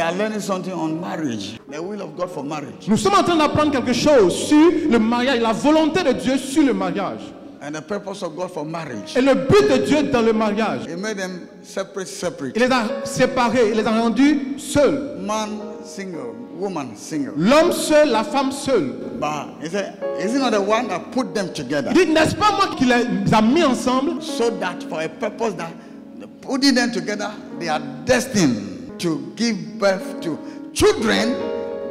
are learning something on marriage, the will of God for marriage. Nous sommes en train d'apprendre quelque chose sur le mariage, la volonté de Dieu sur le mariage. And the purpose of God for marriage. Et le but de Dieu dans le mariage. He made them separate. Il les a séparés, il les a rendus seuls. Man single, woman single. L'homme seul, la femme seule. But he said, is he not the one that put them together? Il dit, n'est-ce pas moi qui les a mis ensemble? So that for a purpose that putting them together, they are destined to give birth to children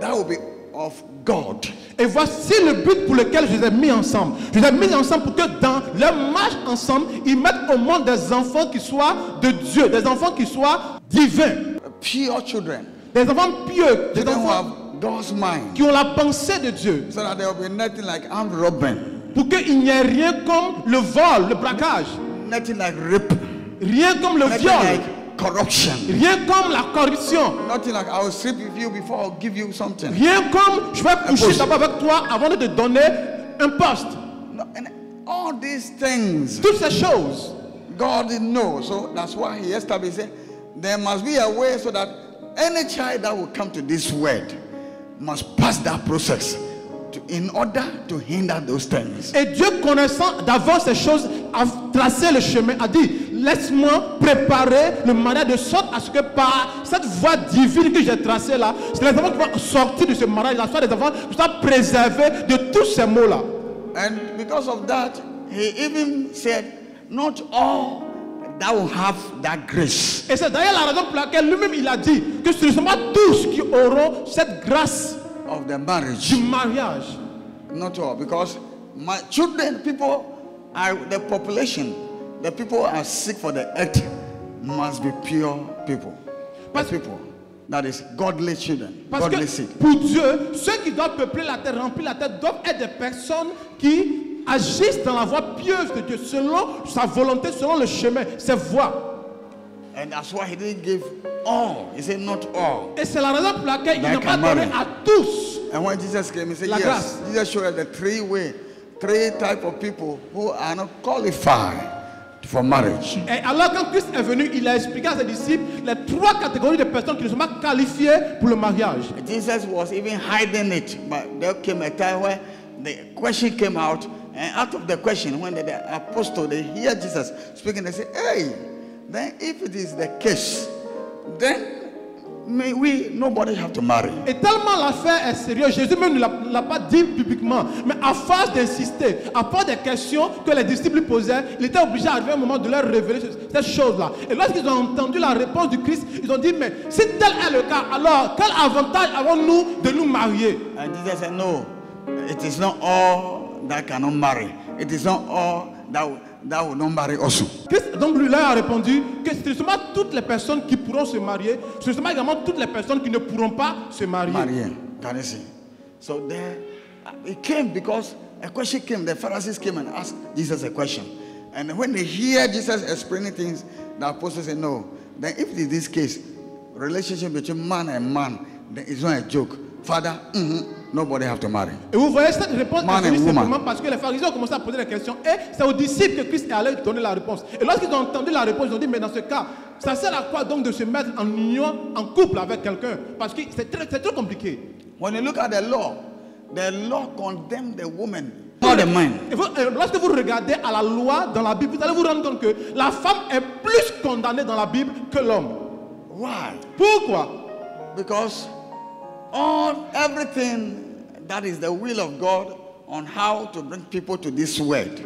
that will be of God. Et voici le but pour lequel je les ai mis ensemble. Je les ai mis ensemble pour que dans leur marche ensemble, ils mettent au monde des enfants qui soient de Dieu, des enfants qui soient divins. Pure children. Des enfants pieux, des Children who enfants have God's mind. qui ont la pensée de Dieu. So that there will be nothing like armed robbery. Pour qu'il n'y ait rien comme le vol, le braquage. Nothing like rape. Rien comme le Nothing viol. like corruption. Rien comme la corruption. Nothing like I will sleep with you before I'll give you something. Rien comme je vais coucher poste. d'abord avec toi avant de te donner un poste. No, and all these things, Toutes ces choses. God knows. So that's why He established it. There must be a way so that any child that will come to this world must pass that process in order to hinder those things. Et Dieu, connaissant d'avance ces choses, a tracé le chemin, a dit, laisse-moi préparer le mariage de sorte à ce que par cette voie divine que j'ai tracée là, c'est les enfants qui vont sortir de ce mariage là, soit des enfants qui soient préservés de tous ces mots là. And because of that, He even said, not all that will have that grace. Et c'est d'ailleurs la raison pour laquelle lui-même il a dit que ce ne sont pas tous qui auront cette grâce Of the marriage. du mariage. Not all, because my children, people are the population, the people are sick for the earth must be pure people. Parce- People. That is godly children, Parce godly que seed. pour Dieu, ceux qui doivent peupler la terre, remplir la terre, doivent être des personnes qui agissent dans la voie pieuse de Dieu, selon sa volonté, selon le chemin, ses voies. And that's why He didn't give all. He said not all. Et c'est la raison pour laquelle il Like n'a pas a donné marriage. à tous. And when Jesus came, He said, La yes. grâce. Jesus showed us the three type of people who are not qualified for marriage. Et alors quand Christ est venu, il a expliqué à ses disciples les trois catégories de personnes qui ne sont pas qualifiées pour le mariage. Jesus was even hiding it, but there came a time where the question came out, and out of the question, when the apostle they hear Jesus speaking, they say, "Hey, then if it is the case, then may we nobody have to marry." Et tellement l'affaire est sérieuse, Jésus même ne l'a pas dit publiquement, mais à force d'insister, à force des questions que les disciples lui posaient, il était obligé d'arriver un moment de leur révéler cette chose-là. Et lorsqu'ils ont entendu la réponse du Christ, ils ont dit, mais si tel est le cas, alors quel avantage avons-nous de nous marier? And Jesus said, "No, it is not all that cannot marry. It is not all that will not marry also." Christ donc lui leur a répondu que ce ne sont pas toutes les personnes qui pourront se marier, ce ne sont pas également toutes les personnes qui ne pourront pas se marier. Marié, can you see? So there, it came because a question came. The Pharisees came and asked Jesus a question, and when they hear Jesus explaining things, the apostles say, "No. Then if it is this case, relationship between man and man, then it's not a joke. Father, nobody have to marry." Et vous voyez, cette réponse Man est venue and woman. simplement parce que les pharisiens ont commencé à poser des questions et c'est aux disciples que Christ est allé donner la réponse. Et lorsqu'ils ont entendu la réponse, ils ont dit, mais dans ce cas, ça sert à quoi donc de se mettre en union, en couple avec quelqu'un? Parce que c'est trop compliqué. When you look at the law condemned the woman, not the man. Et lorsque vous regardez à la loi dans la Bible, vous allez vous rendre compte que la femme est plus condamnée dans la Bible que l'homme. Why? Pourquoi? Because everything that is the will of God on how to bring people to this world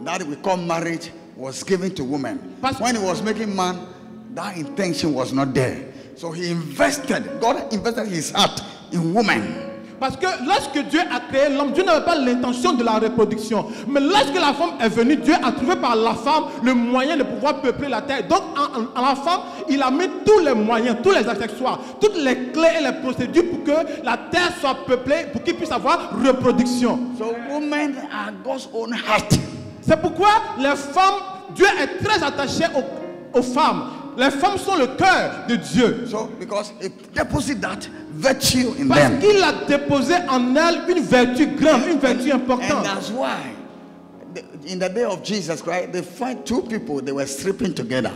that we call marriage was given to women. When He was making man, that intention was not there. So God invested His heart in women. Parce que lorsque Dieu a créé l'homme, Dieu n'avait pas l'intention de la reproduction. Mais lorsque la femme est venue, Dieu a trouvé par la femme le moyen de pouvoir peupler la terre. Donc en la femme, il a mis tous les moyens, tous les accessoires, toutes les clés et les procédures pour que la terre soit peuplée, pour qu'il puisse avoir reproduction. So women are God's own heart. C'est pourquoi les femmes, Dieu est très attaché aux femmes. Les femmes sont le cœur de Dieu. So because He deposited that virtue in Parce them. qu'il a déposé en elles une vertu grande, une vertu And importante. that's why in the day of Jesus Christ, they find two people, they were sleeping together.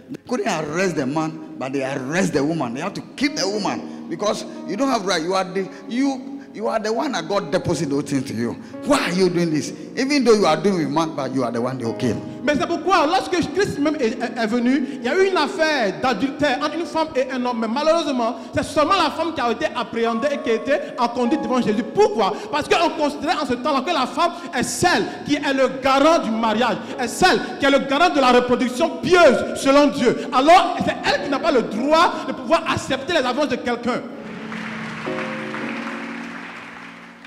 They couldn't arrest the man, but they arrest the woman. They have to keep the woman because you don't have right. You are the one that God deposited those things to you. Why are you doing this? Even though you are doing with man, but you are the one they kill. Mais c'est pourquoi, lorsque Christ même est venu, il y a eu une affaire d'adultère entre une femme et un homme. Mais malheureusement, c'est seulement la femme qui a été appréhendée et qui a été en conduite devant Jésus. Pourquoi? Parce qu'on considérait en ce temps-là que la femme est celle qui est le garant du mariage, est celle qui est le garant de la reproduction pieuse selon Dieu. Alors, c'est elle qui n'a pas le droit de pouvoir accepter les avances de quelqu'un.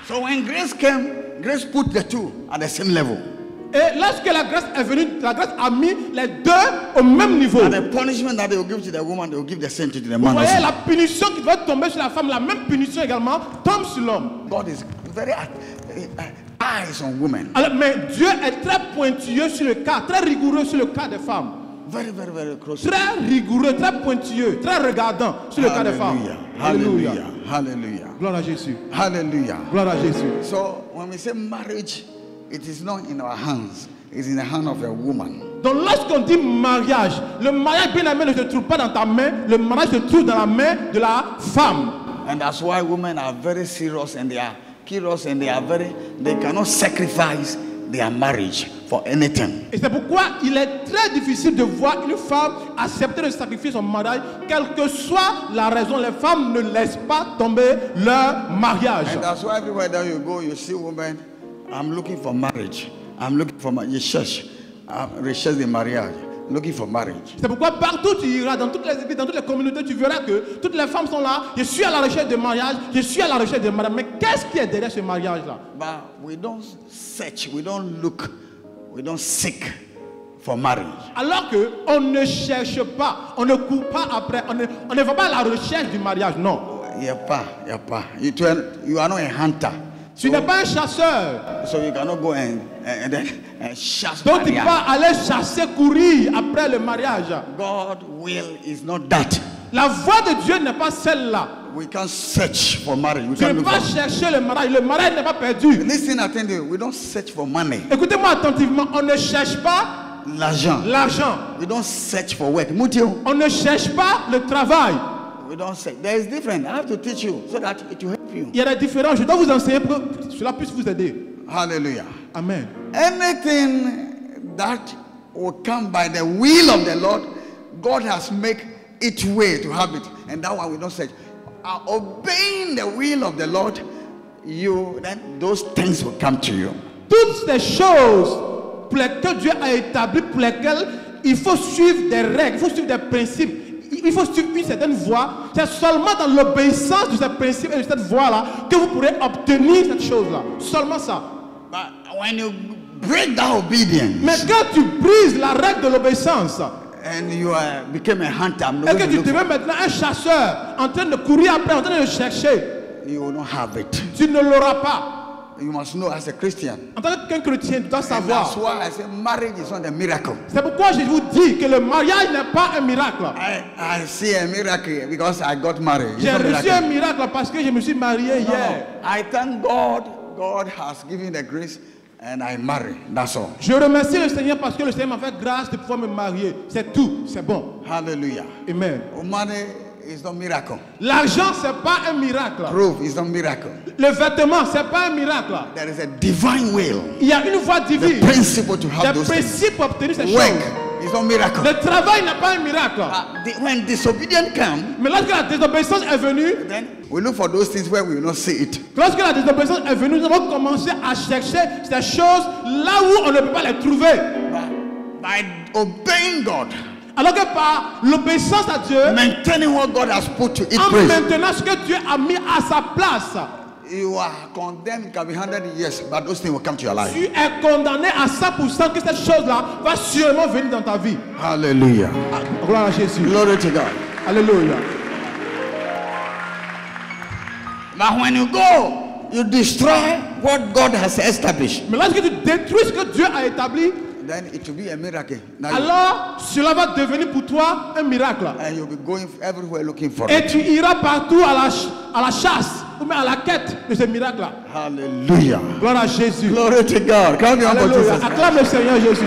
So when grace came, grace put the two at the same level. Et lorsque la grâce est venue, la grâce a mis les deux au même niveau. And the punishment that they will give to the woman, they will give the same to the Vous man. voyez, Also. la punition qui va tomber sur la femme, la même punition également tombe sur l'homme. God is very eyes on women. Alors, mais Dieu est très pointilleux sur le cas, très rigoureux sur le cas des femmes. Very, very, very close. Très rigoureux, très pointilleux, très regardant sur le cas des femmes. Hallelujah. Hallelujah. Gloire à Jésus. Hallelujah. Gloire à Jésus. So when we say marriage, it is not in our hands. It's in the hand of a woman. Donc lorsqu'on dit mariage, le mariage bien aimé ne se trouve pas dans ta main, le mariage se trouve dans la main de la femme. And that's why women are very serious and they are curious and they cannot sacrifice their marriage for anything. Et c'est pourquoi il est très difficile de voir une femme accepter de sacrifier son mariage, quelle que soit la raison. Les femmes ne laissent pas tomber leur mariage. And that's why everywhere that you go, you see women, I'm looking for marriage. I'm looking for my recherche de mariage. Looking for marriage. C'est pourquoi partout tu iras, dans toutes les églises, dans toutes les communautés, tu verras que toutes les femmes sont là. Je suis à la recherche de mariage, je suis à la recherche de mariage. Mais qu'est-ce qui est derrière ce mariage-là? But we don't search, we don't look, we don't seek for marriage. Alors qu'on ne cherche pas, on ne court pas après, on ne va pas à la recherche du mariage, non. Yeah, pa. You are not a hunter. Tu n'es pas un chasseur. So you cannot go and chase Donc tu mariage. peux pas aller chasser, courir après le mariage. God's will is not that. La voie de Dieu n'est pas celle-là. We can't search for marriage. We Tu can't ne look peux pas for. chercher le mariage. Le mariage n'est pas perdu. Listen attentively. We don't search for money, Écoutez-moi attentivement. On ne cherche pas l'argent. l'argent. We don't search for work. Mutio. On ne cherche pas le travail. We don't search. There is different. I have to teach you so that it will help you. Il y a des différences. Je dois vous enseigner pour que cela puisse vous aider. Hallelujah. Amen. Anything that will come by the will of the Lord, God has made its way to have it, and that one we don't search. Obeying the will of the Lord, then those things will come to you. Toutes ces choses pour lesquelles Dieu a établi, pour lesquelles il faut suivre des règles, il faut suivre des principes, il faut suivre une certaine voie. C'est seulement dans l'obéissance de ces principes et de cette voie-là que vous pourrez obtenir cette chose-là. Seulement ça. But when you break that obedience, Mais quand tu brises la règle de l'obéissance and you became a hunter, I'm not et que going to tu look deviens maintenant un chasseur en train de courir après, en train de chercher, you will not have it. tu ne l'auras pas. You must know as a Christian. En tant qu'un chrétien, tu dois And savoir. that's why I say marriage is not a miracle. C'est pourquoi je vous dis que le mariage n'est pas un miracle. I see a miracle because I got married. It's J'ai not a reçu miracle. un miracle parce que je me suis marié hier. I thank God. God has given the grace and I marry. That's all. Je remercie le Seigneur parce que le Seigneur m'a fait grâce de pouvoir me marier. C'est tout, c'est bon. Hallelujah. Amen. Money is not miracle. L'argent, c'est pas un miracle. Proof is not miracle. Le vêtement, c'est pas un miracle. There is a divine will. Il y a une voie divine. The principle to have Des those things. principes pour obtenir ces Work choses. is not miracle. Le travail n'est pas un miracle. When disobedience comes, Mais lorsque la désobéissance est venue, then we look for those things where we will not see it. lorsque la désobéissance est venue, nous avons commencé à chercher ces choses là où on ne peut pas les trouver. By obeying God, Alors que par l'obéissance à Dieu, maintaining what God has put to its en place, maintenant ce que Dieu a mis à sa place, you are condemned. It can be 100 years, but those things will come to your life. tu es condamné à 100% que cette chose-là va sûrement venir dans ta vie. Hallelujah. Gloire à Jésus. Glory to God. Alléluia. But when you go, you destroy what God has established. Mais lorsque tu détruis ce que Dieu a établi, Then it will be a miracle. Now alors cela va devenir pour toi un miracle. and you'll be going everywhere looking for Et it. tu iras partout à la chasse ou même à la quête de ce miracle-là. Hallelujah. Gloire à Jésus. Glory to God. Come on, Alléluia. Jesus. Acclame le Seigneur Jésus.